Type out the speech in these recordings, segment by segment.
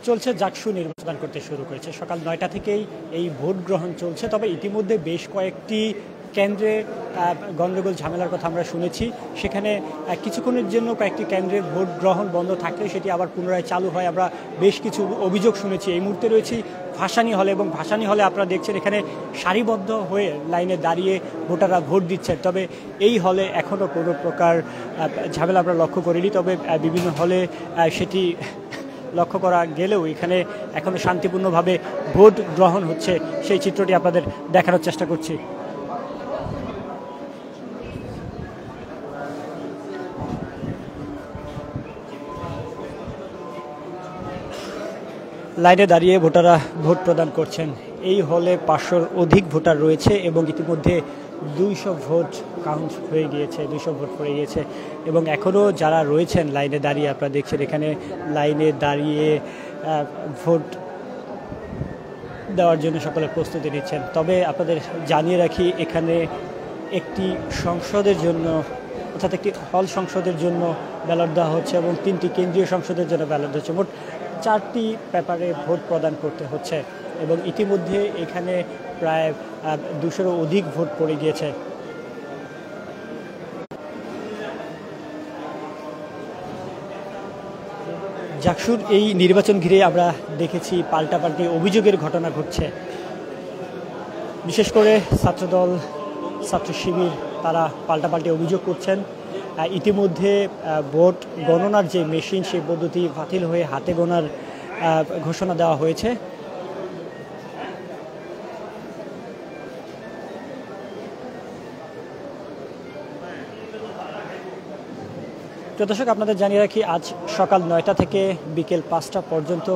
চলছে জাকসু নির্বাচন করতে শুরু করেছে। সকাল ৯টা থেকেই এই ভোট গ্রহণ চলছে। তবে ইতিমধ্যে বেশ কয়েকটি কেন্দ্রে গণ্ডগোল ঝামেলার কথা আমরা শুনেছি। সেখানে কিছুক্ষণের জন্য কয়েকটি কেন্দ্রে ভোট গ্রহণ বন্ধ থাকলেও সেটি আবার পুনরায় চালু হয়। আমরা বেশ কিছু অভিযোগ শুনেছি। এই মুহূর্তে রয়েছি ভাসানী হলে, এবং ভাসানী হলে আপনারা দেখছেন এখানে সারিবদ্ধ হয়ে লাইনে দাঁড়িয়ে ভোটাররা ভোট দিচ্ছেন। তবে এই হলে এখনও কোনো প্রকার ঝামেলা আমরা লক্ষ্য করিনি। তবে বিভিন্ন হলে সেটি লক্ষ্য করা গেলেও এখানে এখনও শান্তিপূর্ণভাবে ভোট গ্রহণ হচ্ছে, সেই চিত্রটি আপনাদের দেখানোর চেষ্টা করছি। লাইনে দাঁড়িয়ে ভোটাররা ভোট প্রদান করছেন। এই হলে 500-র অধিক ভোটার রয়েছে এবং ইতিমধ্যে 200 ভোট কাউন্ট হয়ে গিয়েছে, 200 ভোট পড়ে গিয়েছে। এবং এখনও যারা রয়েছেন লাইনে দাঁড়িয়ে, আপনারা দেখছেন এখানে লাইনে দাঁড়িয়ে ভোট দেওয়ার জন্য সকলে প্রস্তুতি নিচ্ছেন। তবে আপনাদের জানিয়ে রাখি, এখানে একটি সংসদের জন্য, অর্থাৎ একটি হল সংসদের জন্য ব্যালট দেওয়া হচ্ছে এবং 3টি কেন্দ্রীয় সংসদের জন্য ব্যালট দেওয়া হচ্ছে। মোট 4টি পেপারে ভোট প্রদান করতে হচ্ছে এবং ইতিমধ্যে এখানে প্রায় 200-রও অধিক ভোট পড়ে গিয়েছে। জাকসুর এই নির্বাচন ঘিরে আমরা দেখেছি পাল্টাপাল্টি অভিযোগের ঘটনা ঘটছে। বিশেষ করে ছাত্রদল, ছাত্র শিবির তারা পাল্টাপাল্টি অভিযোগ করছেন। ইতিমধ্যে ভোট গণনার যে মেশিন, সেই পদ্ধতি বাতিল হয়ে হাতে গোনার ঘোষণা দেওয়া হয়েছে। দর্শক, আপনাদের জানিয়ে রাখি, আজ সকাল 9টা থেকে বিকেল 5টা পর্যন্ত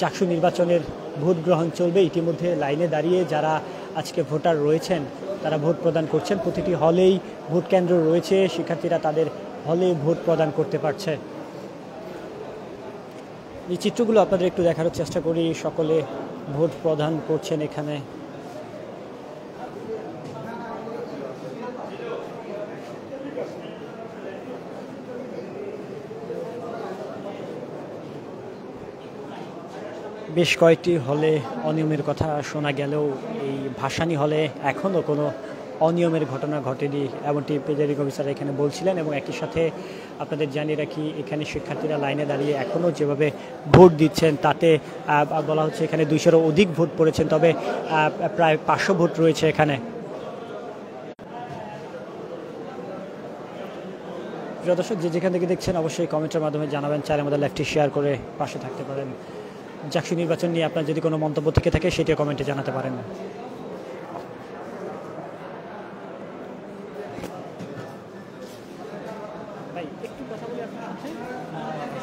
জাকসু নির্বাচনের ভোট গ্রহণ চলবে। ইতিমধ্যে লাইনে দাঁড়িয়ে যারা আজকে ভোটার রয়েছেন তারা ভোট প্রদান করছেন। প্রতিটি হলেই ভোট কেন্দ্র রয়েছে, শিক্ষার্থীরা তাদের হলে ভোট প্রদান করতে পারছে। এই চিত্রগুলো আপনাদের একটু দেখানোর চেষ্টা করি। সকলে ভোট প্রদান করছেন এখানে। বেশ কয়েকটি হলে অনিয়মের কথা শোনা গেলেও এই ভাসানী হলে এখনও কোনো অনিয়মের ঘটনা ঘটেনি, এমনটি প্রিজাইডিং অফিসার এখানে বলছিলেন। এবং একই সাথে আপনাদের জানিয়ে রাখি, এখানে শিক্ষার্থীরা লাইনে দাঁড়িয়ে এখনও যেভাবে ভোট দিচ্ছেন তাতে বলা হচ্ছে এখানে 200-রও অধিক ভোট পড়েছেন। তবে প্রায় 500 ভোট রয়েছে এখানে। প্রিয় দর্শক, যে যেখান থেকে দেখছেন অবশ্যই কমেন্টের মাধ্যমে জানাবেন। চাইলে আমাদের লাইভটি শেয়ার করে পাশে থাকতে পারেন। জাকসু নির্বাচন নিয়ে আপনার যদি কোনো মন্তব্য থেকে থাকে সেটিও কমেন্টে জানাতে পারেন। ভাই একটু কথা বলি আপনার সাথে,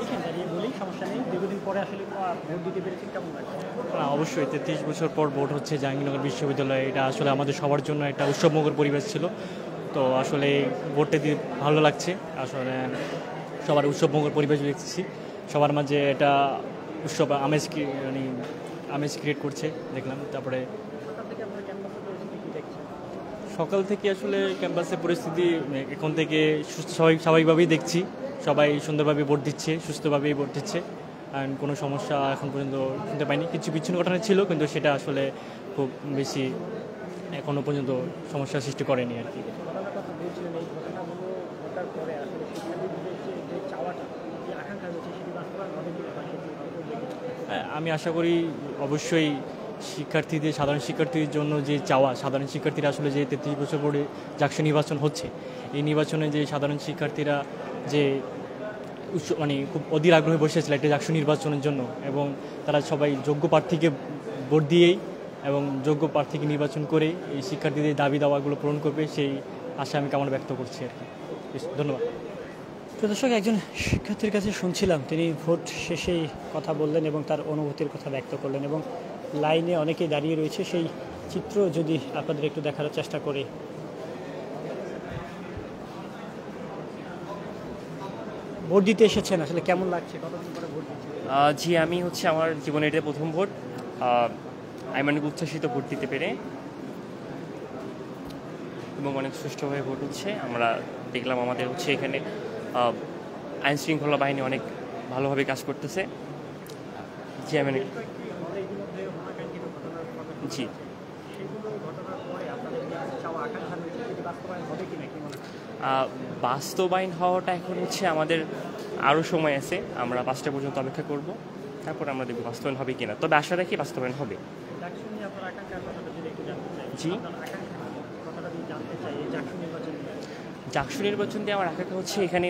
এখানে দাঁড়িয়ে বলি, সমস্যা নেই। দীর্ঘদিন পরে আসলে ভোট দিতে পেরেছেন, কেমন লাগছে? অবশ্যই 33 বছর পর ভোট হচ্ছে জাহাঙ্গীরনগর বিশ্ববিদ্যালয়ে। এটা আসলে আমাদের সবার জন্য একটা উৎসবমুখর পরিবেশ ছিল। তো আসলে ভোটটা দিয়ে ভালো লাগছে। আসলে সবার উৎসবমুখর পরিবেশ দেখছি, সবার মাঝে এটা উৎসব আমেজ ক্রিয়েট করছে দেখলাম। তারপরে সকাল থেকে আসলে ক্যাম্পাসের পরিস্থিতি এখন থেকে স্বাভাবিকভাবেই দেখছি। সবাই সুন্দরভাবে ভোট দিচ্ছে, সুস্থভাবেই ভোট দিচ্ছে। অ্যান্ড কোনো সমস্যা এখন পর্যন্ত শুনতে পাইনি। কিছু বিচ্ছিন্ন ঘটনা ছিল, কিন্তু সেটা আসলে খুব বেশি এখনও পর্যন্ত সমস্যার সৃষ্টি করেনি আর কি। আমি আশা করি অবশ্যই সাধারণ শিক্ষার্থীদের জন্য যে চাওয়া, সাধারণ শিক্ষার্থীরা আসলে যে 33 বছর পরে জাকসু নির্বাচন হচ্ছে, এই নির্বাচনে যে সাধারণ শিক্ষার্থীরা যে খুব অধীর আগ্রহে বসেছিল একটা জাকসু নির্বাচনের জন্য, এবং তারা সবাই যোগ্য প্রার্থীকে ভোট দিয়েই এবং যোগ্য প্রার্থীকে নির্বাচন করে এই শিক্ষার্থীদের দাবি দাওয়াগুলো পূরণ করবে, সেই আশা আমি কামনা ব্যক্ত করছি আর কি। ধন্যবাদ। দর্শক, একজন শিক্ষার্থীর কাছে শুনছিলাম, তিনি ভোট শেষেই কথা বললেন এবং তার অনুভূতির কথা ব্যক্ত করলেন। এবং লাইনে অনেকেই দাঁড়িয়ে রয়েছে, সেই চিত্র যদি আপনাদের একটু দেখার চেষ্টা করি। ভোট দিতে এসেছেন, আসলে কেমন লাগছে? কতদিন পরে ভোট দিচ্ছেন? জি, আমি আমার জীবনে এটা প্রথম ভোট। আমি অনেক উচ্ছ্বাসিত ভোট দিতে পেরে, এবং অনেক সুষ্ঠুভাবে ভোট হচ্ছে। আমরা দেখলাম আমাদের এখানে আইনশৃঙ্খলা বাহিনী অনেক ভালোভাবে কাজ করতেছে। জি আমি জি বাস্তবায়ন হওয়াটা এখন হচ্ছে আমাদের আরও সময় আছে, আমরা 5টা পর্যন্ত অপেক্ষা করব, তারপর আমরা দেখব বাস্তবায়ন হবে কিনা। তবে আশা রাখি বাস্তবায়ন হবে। জি জাকসু নির্বাচন দিয়ে আমার আকাঙ্ক্ষা হচ্ছে এখানে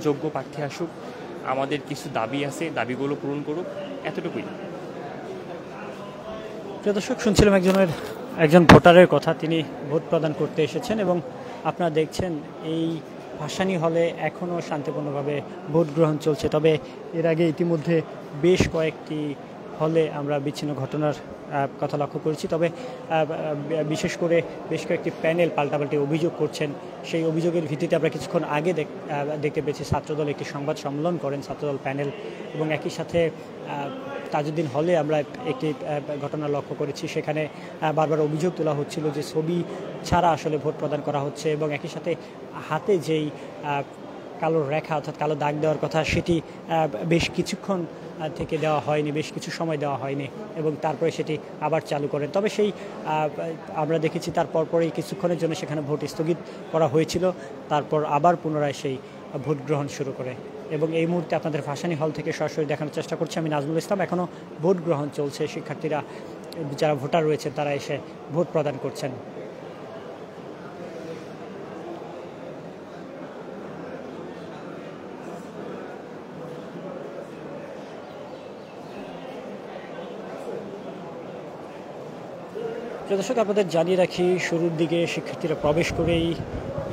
যোগ্য প্রার্থী আসুক, আমাদের কিছু দাবি আছে, দাবিগুলো পূরণ করুক, এতটুকুই। প্রিয় দর্শক, শুনছিলাম একজন ভোটারের কথা। তিনি ভোট প্রদান করতে এসেছেন এবং আপনারা দেখছেন এই ভাসানী হলে এখনও শান্তিপূর্ণভাবে ভোট গ্রহণ চলছে। তবে এর আগে ইতিমধ্যে বেশ কয়েকটি হলে আমরা বিচ্ছিন্ন ঘটনার কথা লক্ষ্য করেছি। তবে বিশেষ করে বেশ কয়েকটি প্যানেল পাল্টাপাল্টি অভিযোগ করছেন। সেই অভিযোগের ভিত্তিতে আমরা কিছুক্ষণ আগে দেখতে পেয়েছি ছাত্রদল একটি সংবাদ সম্মেলন করেন, ছাত্রদল প্যানেল, এবং একই সাথে তাজউদ্দিন হলে আমরা একটি ঘটনা লক্ষ্য করেছি। সেখানে বারবার অভিযোগ তোলা হচ্ছিল যে ছবি ছাড়া আসলে ভোট প্রদান করা হচ্ছে, এবং একই সাথে হাতে যেই কালো রেখা অর্থাৎ কালো দাগ দেওয়ার কথা সেটি বেশ কিছুক্ষণ থেকে দেওয়া হয়নি, বেশ কিছু সময় দেওয়া হয়নি, এবং তারপরে সেটি আবার চালু করেন। তবে সেই আমরা দেখেছি তার পরপরই কিছুক্ষণের জন্য সেখানে ভোট স্থগিত করা হয়েছিল, তারপর আবার পুনরায় সেই ভোট গ্রহণ শুরু করে। এবং এই মুহূর্তে আপনাদের ভাসানী হল থেকে সরাসরি দেখানোর চেষ্টা করছি আমি নাজমুল ইসলাম। এখনও ভোট গ্রহণ চলছে, শিক্ষার্থীরা যারা ভোটার রয়েছেন তারা এসে ভোট প্রদান করছেন। দর্শক, আপনাদের জানিয়ে রাখি, শুরুর দিকে শিক্ষার্থীরা প্রবেশ করেই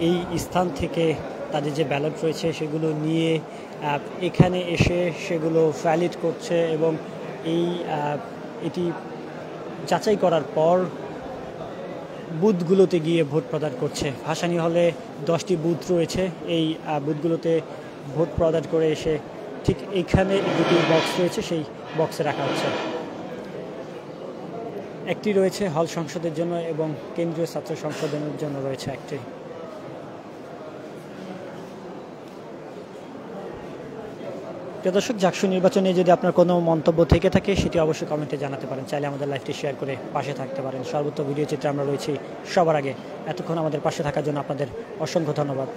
এই স্থান থেকে তাদের যে ব্যালট রয়েছে সেগুলো নিয়ে এখানে এসে সেগুলো ভ্যালিড করছে, এবং এটি যাচাই করার পর বুথগুলোতে গিয়ে ভোট প্রদান করছে। ভাসানী হলে 10টি বুথ রয়েছে। এই বুথগুলোতে ভোট প্রদান করে এসে ঠিক এখানে দুটি বক্স রয়েছে, সেই বক্সে রাখা হচ্ছে। একটি রয়েছে হল সংসদের জন্য এবং কেন্দ্রীয় ছাত্র সংশোধনের জন্য রয়েছে একটি। প্রিয় দর্শক, জাকসু নির্বাচনে যদি আপনার কোনো মন্তব্য থেকে থাকে সেটি অবশ্যই কমেন্টে জানাতে পারেন। চাইলে আমাদের লাইভটি শেয়ার করে পাশে থাকতে পারেন। সর্বত্র ভিডিও চিত্রে আমরা রয়েছি সবার আগে। এতক্ষণ আমাদের পাশে থাকার জন্য আপনাদের অসংখ্য ধন্যবাদ।